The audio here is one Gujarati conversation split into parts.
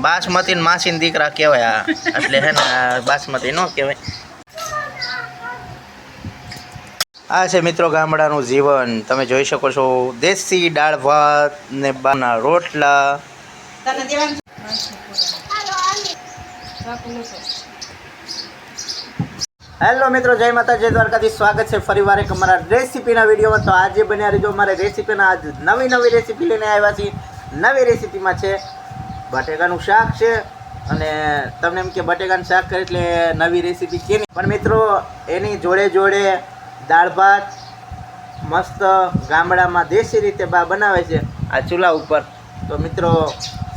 બાસમતી ને માસી દીકરા કહેવાય એટલે હે ને બાસમતી ન કહેવાય. આ છે મિત્રો ગામડાનું જીવન. તમે જોઈ શકો છો દેશી દાળ ભાત ને બાના રોટલા. હેલો મિત્રો, જય માતા, જય દ્વારકાથી. સ્વાગત છે ફરીવાર એક અમારા રેસીપીના વિડીયોમાં. તો આજે બન્યા રહેજો અમારે રેસીપીના. આજ નવી રેસીપી લઈને આવ્યા છીએ. નવી રેસીપીમાં છે બટેકાનું શાક છે. અને તમને એમ કે બટેકાનું શાક કરે એટલે નવી રેસીપી કેની, પણ મિત્રો એની જોડે જોડે દાળ ભાત મસ્ત ગામડામાં દેશી રીતે બા બનાવે છે આ ચૂલા ઉપર. તો મિત્રો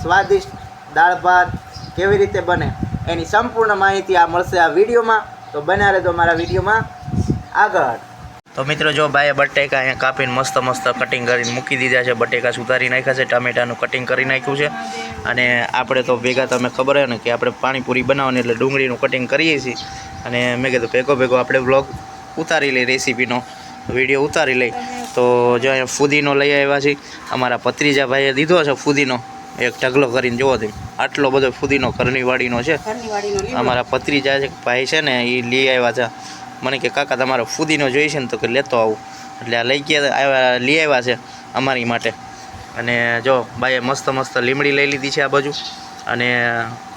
સ્વાદિષ્ટ દાળ ભાત કેવી રીતે બને એની સંપૂર્ણ માહિતી આ મળશે આ વિડીયોમાં. તો બન્યા રહેજો મારા વિડીયોમાં આગળ. તો મિત્રો જો ભાઈએ બટેકા અહીંયા કાપીને મસ્ત કટિંગ કરીને મૂકી દીધા છે. બટેકા સુધારી નાખ્યા છે, ટામેટાનું કટિંગ કરી નાખ્યું છે. અને આપણે તો ભેગા, તમે ખબર હોય ને કે આપણે પાણીપુરી બનાવવાની એટલે ડુંગળીનું કટિંગ કરીએ છીએ. અને મેં કીધું ભેગો આપણે બ્લોગ ઉતારી લઈ, રેસીપીનો વિડીયો ઉતારી લઈ. તો જો અહીંયા ફુદીનો લઈ આવ્યા છીએ. અમારા ભત્રીજા ભાઈએ દીધો છે ફુદીનો, એક ઢગલો કરીને જોવો તમે. આટલો બધો ફુદીનો ઘરની વાડીનો છે. અમારા ભત્રીજા છે ભાઈ છે ને, એ લઈ આવ્યા છે. મને કે કાકા તમારો ફુદીનો જોઈ છે ને, તો કે લેતો આવું. એટલે આ લઈ આવ્યા છે અમારી માટે. અને જો ભાઈએ મસ્ત લીમડી લઈ લીધી છે આ બાજુ. અને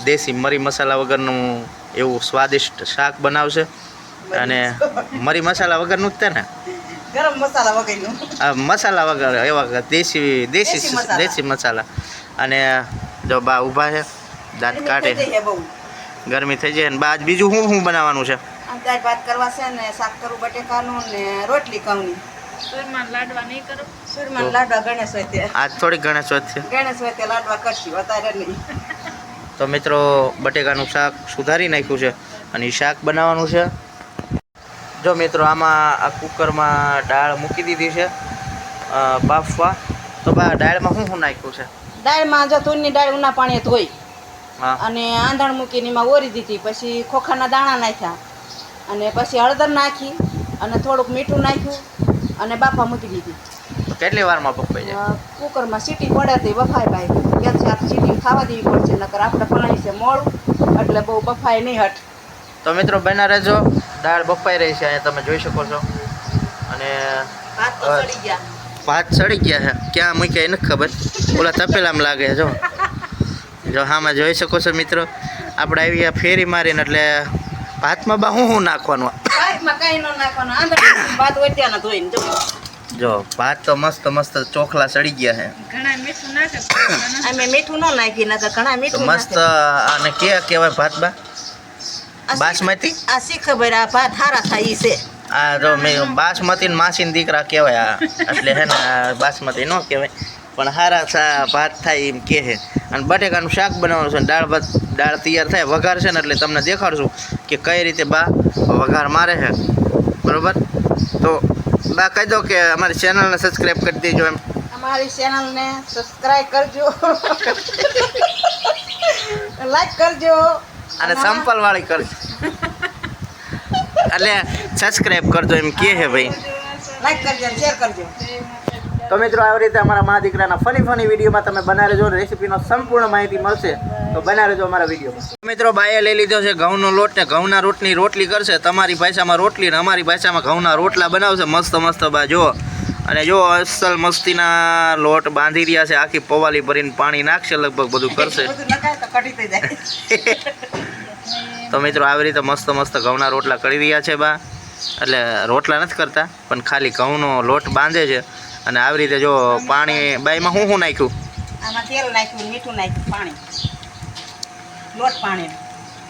દેશી મરી મસાલા વગરનું એવું સ્વાદિષ્ટ શાક બનાવશે. અને મરી મસાલા વગરનું જ તે ને, ગરમ મસાલા વગરનું, મસાલા વગર એવા દેશી મસાલા. અને જો બા ઊભા છે, દાંત કાઢે, ગરમી થઈ જાય. ને બા આજ બીજું શું બનાવવાનું છે? દાળ ભાત કરવા છે ને, શાક કરું બટેકાનું ને રોટલી કવની. સુરમાન લાડવા નહીં કરો? સુરમાન લાડવા ગણેશ હોય તે આજ થોડીક ગણેશ હોય છે. ગણેશ હોય તે લાડવા કરશું, વધારે નહીં. તો મિત્રો બટેકાનું શાક સુધારી નાખ્યું છે અને એ શાક બનાવવાનું છે. જો મિત્રો આમાં આ કુકરમાં દાળ મૂકી દીધી છે બાફવા. તો બા દાળમાં શું નાખ્યું છે? દાળમાં જો તુરની દાળ ઉના પાણીએ ધોઈ હા, અને આંધણ મૂકીને એમાં ઓરી દીધી. પછી ખોખાના દાણા નાખ્યા અને પછી હળદર નાખી અને થોડુંક મીઠું નાખ્યું અને બાફા મૂકી દીધી. તો કેટલી વારમાં બફાઈ જાય? કુકરમાં સીટી પડે તો બફાય ભાઈ. એક સાથે સીટી ખાવા દેવી પડશે, નકર આપણે બનાવી છે મોડું એટલે બહુ બફાય નહીં હટ. તો મિત્રો બના રહેજો. દાળ બફાઈ રહી છે અહીંયા તમે જોઈ શકો છો. અને ભાત તો ચડી ગયા. ભાત સડી ગયા છે, ક્યાં મૂક્યા એ નથી ખબર. ઓલા તપેલામાં લાગે છે. જો હામાં જોઈ શકો છો મિત્રો, આપણે આવી ગયા ફેરી મારીને. એટલે ભાતમાં બા શું નાખવાનું? ભાતમાં કાંઈ ન નાખવાનું, આંધણ ભાત વટ્યાના ધોઈને જો ભાત તો મસ્ત ચોખલા સડી ગયા છે. ઘણા મીઠું નાખે, અમે મીઠું ન નાખી, નકર ઘણા તો મીઠું મસ્ત. આને કહેવાય ભાત બા? બાસમતી? આ શી ખબર, આ ભાત સારા થાય ઈ છે. આ જો મેં બાસમતી ને માસી દીકરા કહેવાય એટલે હે ને બાસમતી ન કહેવાય, પણ સારા ભાત થાય એમ કહે છે. અને બટેકાનું શાક બનાવવાનું છે. દાળ તૈયાર થાય, વઘાર છે ને, એટલે તમને દેખાડશું કે કઈ રીતે બા વઘાર મારે છે. બરાબર? તો બા કહી દો કે અમારી ચેનલને સબસ્ક્રાઈબ કરી દેજો. એમ અમારી ચેનલને સબસ્ક્રાઇબ કરજો, લાઈક કરજો અને સંપલ વાળી કરજો, એટલે સબસ્ક્રાઈબ કરજો એમ કહે છે ભાઈ. લાઈક કરજો, શેર કરજો. તો મિત્રો આવી રીતે અમારા મા દીકરાના ફની વિડીયોમાં તમે બના રહેજો. રેસીપીનો સંપૂર્ણ માહિતી મળશે, તો બના રહેજો અમારા વિડીયોમાં. મિત્રો બાએ લઈ લીધો છે ઘઉંનો લોટ ને ઘઉંના રોટની રોટલી કરશે. તમારી ભાષામાં રોટલી ને અમારી ભાષામાં ઘઉંના રોટલા બનાવશે. મસ્ત બા જો. અને જો અસલ મસ્તીના લોટ બાંધી રહ્યા છે. આખી પવાલી ભરીને પાણી નાખશે, લગભગ બધું કરશે. તો મિત્રો આવી રીતે મસ્ત ઘઉંના રોટલા કરી રહ્યા છે બા. એટલે રોટલા નથી કરતા, પણ ખાલી ઘઉંનો લોટ બાંધે છે. અને આવી રીતે જો પાણી બાઈમાં શું નાખ્યું? આમાં તેલ નાખ્યું, મીઠું નાખ્યું, પાણી,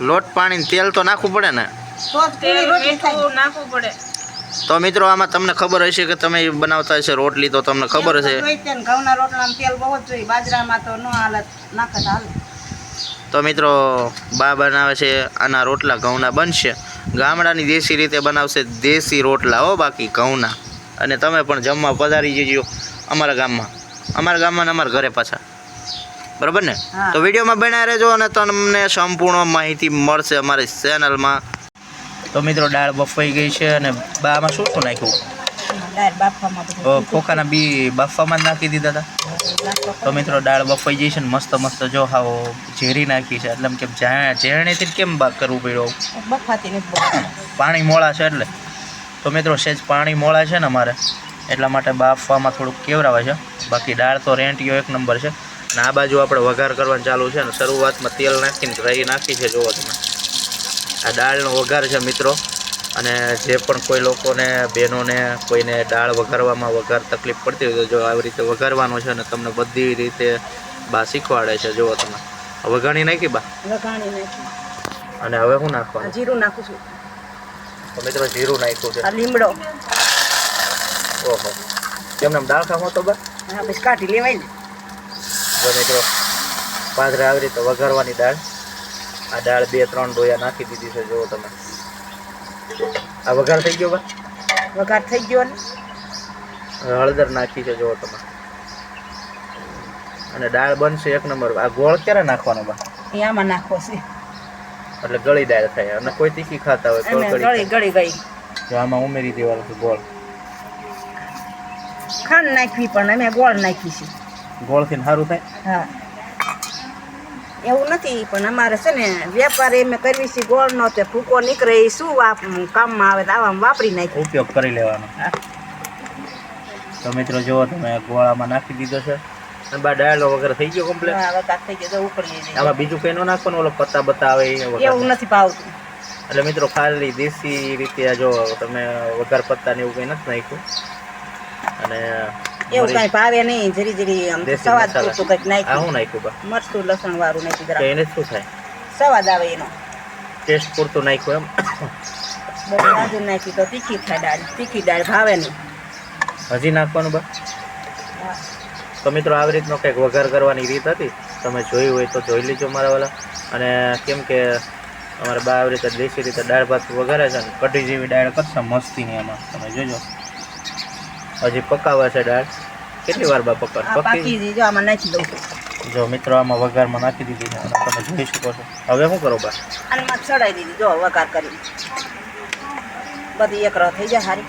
લોટ પાણી તેલ તો નાખવું પડે ને, તો જ પૂરી રોટલી થાય. મીઠું નાખવું પડે. તો મિત્રો આમાં તમને ખબર હશે કે તમે બનાવતા હશે રોટલી, તો તમને ખબર હશે. ઘઉંના રોટલામાં તેલ બહુ જ જોઈએ, બાજરામાં તો ન હાલત નાખત હાલે. તો મિત્રો બા બનાવે છે આના રોટલા, ઘઉંના બનશે. ગામડાની દેશી રીતે બનાવશે દેશી રોટલા હો, બાકી ઘઉંના. અને તમે પણ જમવા પધારી જજો અમારા ગામમાં ને અમારા ઘરે પાછા. બરાબર ને? તો વિડીયોમાં બન્યા રહેજો અને તમને સંપૂર્ણ માહિતી મળશે અમારી ચેનલમાં. તો મિત્રો દાળ બફાઈ ગઈ છે. અને બામાં શું નાખ્યું? દાળ બાફવામાં, ખોખાના બી બાફવામાં જ નાખી દીધા હતા. તો મિત્રો દાળ બફાઈ જઈ છે ને મસ્ત મસ્ત જો હાવ ઝેરી નાખી છે એટલે એમ કેમ ઝેરણીથી કેમ કરવું પડ્યું બફાતી નથી પાણી મોળા છે એટલે. તો મિત્રો સહેજ પાણી મોળા છે ને અમારે એટલા માટે બાફવામાં થોડુંક કેવરાવે છે. બાકી દાળ તો રેંટીઓ એક નંબર છે. અને આ બાજુ આપણે વઘાર કરવાનું ચાલુ છે ને શરૂઆતમાં તેલ નાખીને રહી નાખી છે. જુઓ તમે આ દાળનો વઘાર છે મિત્રો. અને જે પણ કોઈ લોકોને બહેનોને કોઈને દાળ વઘારવામાં તકલીફ પડતી હોય તો જો આવી રીતે વઘારવાનું છે ને તમને બધી રીતે બા શીખવાડે છે. જુઓ તમે વઘાણી નાખી બા વઘાણી નાખી અને હવે શું નાખવાનું? જીરું નાખું છું. તો મિત્રો જીરું નાખ્યું છે. આ લીમડો ઓહો કેમ દાળ ખાવો તો બા હા પછી કાઢી લેવાય ને. જો મિત્રો પાદરે આવી રીતે વઘારવાની દાળ. આ દાળ 2-3 ડોયા નાખી દીધી છે. જુઓ તમે આ વઘાર થઈ ગયો બા વઘાર થઈ ગયો ને હળદર નાખી છે. જુઓ તમે અને દાળ બનશે એક નંબર. આ ગોળ ક્યારે નાખવાનો બા? એ આમાં નાખવો છે એટલે ગળી દાળ થાય. અને કોઈ તીખી ખાતા હોય તો ગળી ગઈ જો આમાં ઉમેરી દેવાનું છે ગોળ. ખાંડ નાખવી પણ અમે ગોળ નાખી છે. ગોળથી સારું થાય? હા એવું નથી પણ અમારે છે ને વેપાર એમ કરવી છે ગોળનો તે ભૂકો નીકળે એ શું કામમાં આવે તો આવામાં વાપરી નાખી ઉપયોગ કરી લેવાનો. તો મિત્રો જુઓ તમે ગોળામાં નાખી દીધો છે. અને બા દાળનો વગર થઈ ગયો કમ્પ્લીટ. હા વઘાર થઈ ગયો તો ઉકળી જાય. આમાં બીજું કંઈ ન નાખવાનું? ઓલો પત્તા બત્તા આવે એવું નથી ભાવતું. એટલે મિત્રો ખાલી દેશી રીતે જો તમે વઘાર પત્તા ને એવું કંઈ નથી નાખ્યું. અને એવું કઈ ભાવે નહીં. જરી જરી આમ સ્વાદ પૂરતું કંઈક આ નાખ્યું. શું નાખ્યું બા? મરચું લસણ વાળું નાખ્યું તો જરા એને શું થાય? સ્વાદ આવે એનો. ટેસ્ટ પૂરતું નાખ્યું એમ? બધું આજુ નાખી તો તીખી થાય દાળ. તીખી દાળ ભાવે નહીં. હજી નાખવાનું બા? હા. તો મિત્રો આવી રીતનો કંઈક વઘાર કરવાની રીત હતી. તમે જોયું હોય તો જોઈ લેજો મારા વાલા. અને કેમ કે અમારે બા આવી રીતે દેશી રીતે દાળ ભાત વઘારે છે ને કઢી જેવી દાળ કરશે મસ્તીની. એમાં તમે જોજો હજી પકાવે છે દાળ. કેટલી વાર બા આ પકડી? પાકી જો આમાં નાખી દઉં. જો મિત્રો આમાં વઘારમાં નાખી દીધી છે. અને તમે જોઈ શકો છો. હવે શું કરો બા? અને માં ચડાવી દીધી જો વઘાર કરી બધી એકરો થઈ જાય સારી.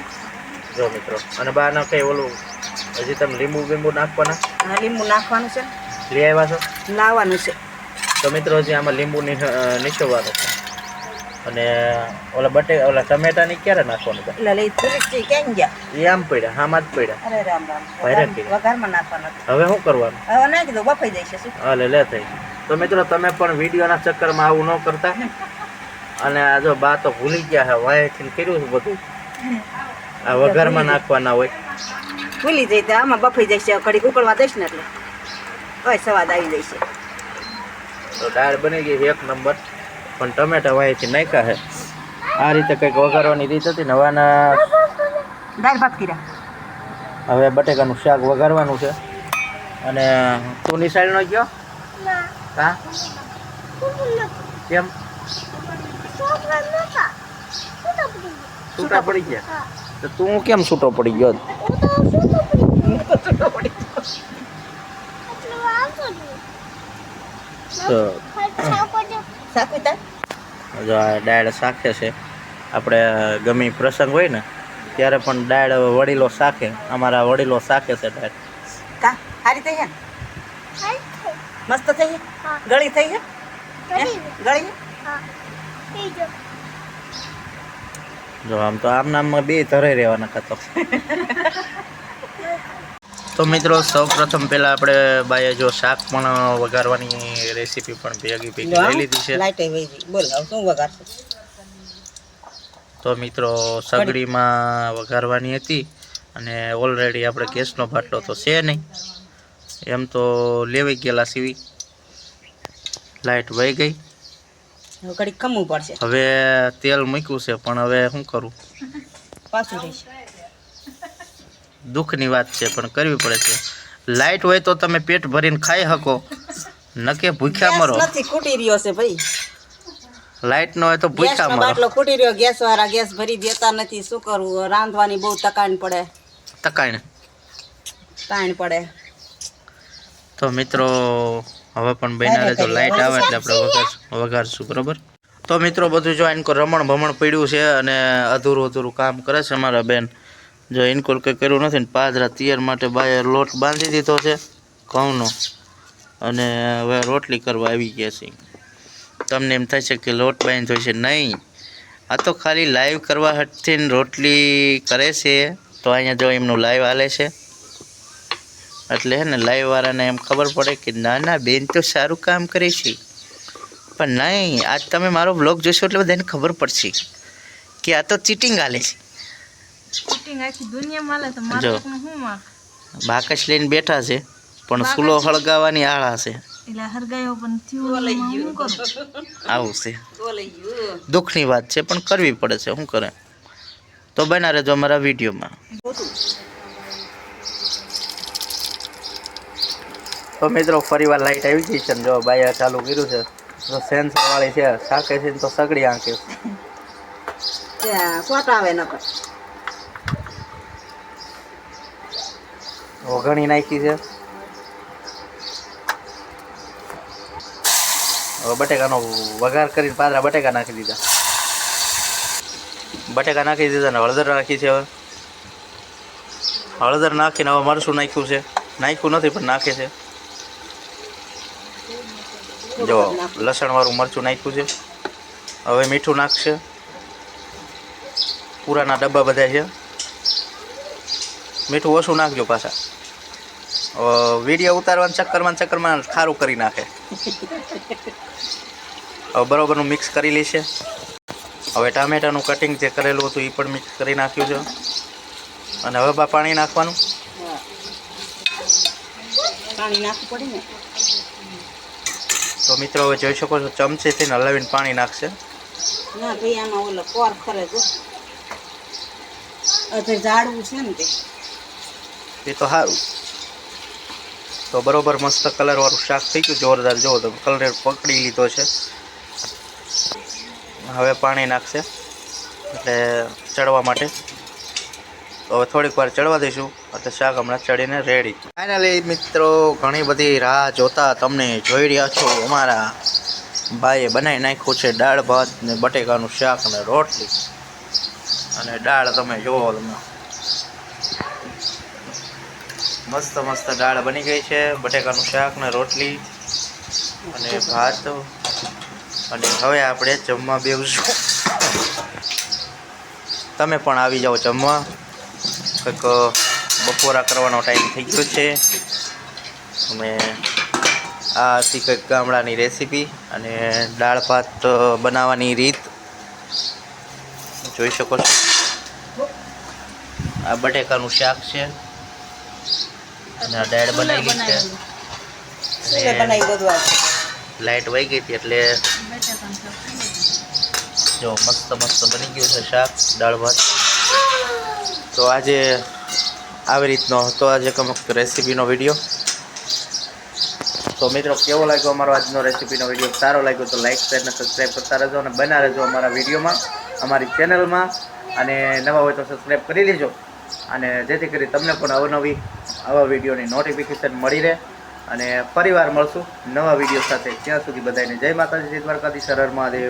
જો મિત્રો અને બા ના કઈ ઓલું હજી તમે લીંબુ નાખવાના? હા લીંબુ નાખવાનું છે. લઈ આવ્યા છો? લાવવાનું છે. તો મિત્રો હજી આમાં લીંબુ નીચોવાનું છે. અને ઓલા ટમેટાની ક્યારે નાખવાનું? એટલે લઈ થોડીક ક્યાં ગયા? એ આમ પડ્યા આમાં જ પડ્યા. અરે રામ રામ. ભારે કીધું. વઘારમાં નાખવાનું. હવે શું કરવાનું? હવે નાખી દો બફાઈ જાય છે શું. હાલે લે થઈ. તો મિત્રો તમે પણ વિડીયોના ચક્કરમાં આવું ન કરતા. અને આ જો બા તો ભૂલી ગયા છે વાયથી કર્યું છે બધું. આ વઘારમાં નાખવાના હોય. ભૂલી જાય તો આમાં બફાઈ જાય છે. ઘડી ઉકળવા દઈશ ને એટલે કઈ સ્વાદ આવી જાય છે. તો દાળ બની ગઈ એક નંબર. પણ ટમેટા વાયથી નાખ્યા છે. આ રીતે કંઈક વઘારવાની રીત હતી. નવાના દાળ ભાત કર્યા. હવે બટેકાનું શાક વઘારવાનું છે. અને તું નિશાળ નો ગયો? હા કેમ? છૂટા પડી ગયા? તો તું કેમ છૂટો પડી ગયો? જો આ દાળ શાકે છે. આપણે ગમે પ્રસંગ હોય ને ત્યારે પણ દાળ વડીલો શાકે. અમારા વડીલો શાકે છે દાળ. કા સારી થઈ છે ને? મસ્ત થઈ છે. ગળી થઈ છે. ગળી જો આમ તો આમ નામમાં બે ધરે રહેવાના ખાતો. તો મિત્રો સૌ પ્રથમ પહેલાં આપણે બાએ જો શાક પણ વઘારવાની રેસીપી પણ ભેગી લઈ લીધી છે. લાઈટ આવી ગઈ. બોલ હવે શું વઘારશું? તો મિત્રો સગડીમાં વઘારવાની હતી. અને ઓલરેડી આપણે ગેસનો બાટલો તો છે નહીં. એમ તો લેવાઈ ગયેલા સીવી. લાઈટ વહી ગઈ. ઘડી ખમવું પડશે. હવે તેલ મૂક્યું છે પણ હવે શું કરું? પાછું રહીશ. દુઃખની વાત છે પણ કરવી પડે છે. લાઈટ હોય તો તમે પેટ ભરીને ખાઈ શકો. નકે ભૂખ્યા મરો. નથી ખૂટી રહ્યો છે ભાઈ. લાઈટ ન હોય તો ભૂખ્યા ગેસનો મરો. બાટલો ખૂટી રહ્યો. ગેસ વાળા ગેસ ભરી દેતા નથી. શું કરવું? રાંધવાની બહુ તકાણ પડે. તકાણ પડે. તો મિત્રો હવે પણ બન્યા તો લાઈટ આવે એટલે આપણે વઘારશું બરોબર. તો મિત્રો બધું જો ઇનકો રમણ ભમણ પડ્યું છે અને અધૂરું કામ કરે છે અમારા બેન. જો ઇનકોલ કંઈ કર્યું નથી ને પાદરા તૈયાર માટે બાએ લોટ બાંધી દીધો છે. ઘઉંનો, અને હવે રોટલી કરવા આવી ગયા છે. તમને એમ થશે કે લોટ બાંધ્યો છે, નહીં, આ તો ખાલી લાઈવ કરવા હટથી રોટલી કરે છે. તો અહીંયા જો એમનું લાઈવ હાલે છે, એટલે હે ને લાઈવવાળાને એમ ખબર પડે કે ના ના બેન તો સારું કામ કરે છે. પણ નહીં, આજ તમે મારો બ્લોગ જોશો એટલે બધાને ખબર પડશે કે આ તો ચીટિંગ હાલે છે. ચીટિંગ આખી દુનિયામાં હાલે તો જો. માર્કેટમાં શું માં બાકસ લઈને બેઠા છે, પણ સુલો હળગાવવાની આળા છે. એટલે હરગાયો પણ થયું હું કરું આવું છે, તો લઈ ગયું દુઃખની વાત છે, પણ કરવી પડે છે, શું કરે. તો બના રહેજો અમારા વિડીયોમાં. તો મિત્રો ફરીવાર લાઈટ આવી ગઈ છે ને જો બાયા ચાલુ કર્યું છે. તો સેન્સર વાળી છે, શાકે છે ને તો સગડી આંકે સોટ આવે નકર વઘણી નાખી છે. હવે બટેકાનો વઘાર કરીને પાદરા બટેકા નાખી દીધા. બટેકા નાખી દીધા ને હળદર નાખી છે. હવે હળદર નાખીને હવે મરચું નાખ્યું છે. નાખ્યું નથી પણ નાખે છે. જો લસણવાળું મરચું નાખ્યું છે. હવે મીઠું નાખશે. પૂરાના ડબ્બા બધા છે. મીઠું ઓછું નાખજો પાછા. વિડીયો ઉતારવાના ચક્કરમાં ખારું કરી નાખે. હવે બરોબરનું મિક્સ કરી લેશે. હવે ટામેટાનું કટિંગ જે કરેલું હતું એ પણ મિક્સ કરી નાખ્યું છે. અને હવે પાણી નાખવાનું. પાણી નાખવું પડે ને. તો મિત્રો હવે જોઈ શકો છો ચમચીથી હલાવીને પાણી નાખશે. ના ભાઈ આમાં ઓલો કોર ખરે જો અત્યારે ઝાડવું છે ને તે એ તો સારું. તો બરોબર મસ્ત કલરવાળું શાક થઈ ગયું જોરદાર. જુઓ તમે કલર પકડી લીધો છે. હવે પાણી નાખશે એટલે ચડવા માટે. હવે થોડીક વાર ચડવા દઈશું એટલે શાક હમણાં ચડીને રેડી. ફાઇનલી મિત્રો ઘણી બધી રાહ જોતા તમને જોઈ રહ્યા છો. અમારા ભાઈએ બનાવી નાખ્યું છે દાળ ભાત ને બટેકાનું શાક ને રોટલી. અને દાળ તમે જુઓ, તમે મસ્ત મસ્ત દાળ બની ગઈ છે. બટેકાનું શાક ને રોટલી અને ભાત. અને હવે આપણે જમવા બેસશું. તમે પણ આવી જાઓ જમવા. કંઈક બપોરા કરવાનો ટાઈમ થઈ ગયો છે. અમે આ હતી કંઈક ગામડાની રેસીપી અને દાળ ભાત બનાવવાની રીત જોઈ શકો છો. આ બટેકાનું શાક છે અને આ દાળ બનાવી છે. સુલે બનાવી બધું આ લાઇટ વહી ગઈ હતી એટલે જો મસ્ત મસ્ત બની ગયું છે શાક દાળ ભાત. તો આજે આવી રીતનો હતો આજે રેસીપીનો વિડીયો. તો મિત્રો કેવો લાગ્યો અમારો આજનો રેસીપીનો વિડીયો? સારો લાગ્યો તો લાઈક શેર અને સબસ્ક્રાઈબ કરતા રહેજો અને બના રહેજો અમારા વિડીયોમાં, અમારી ચેનલમાં. અને નવા હોય તો સબસ્ક્રાઈબ કરી લેજો અને જેથી કરી તમને પણ અવનવી આવા વિડીયોની નોટિફિકેશન મળી રહે. અને ફરીવાર મળશું નવા વિડીયો સાથે. ત્યાં સુધી બધાને જય માતાજી, જય દ્વારકાધીશ, હર હર મહાદેવ.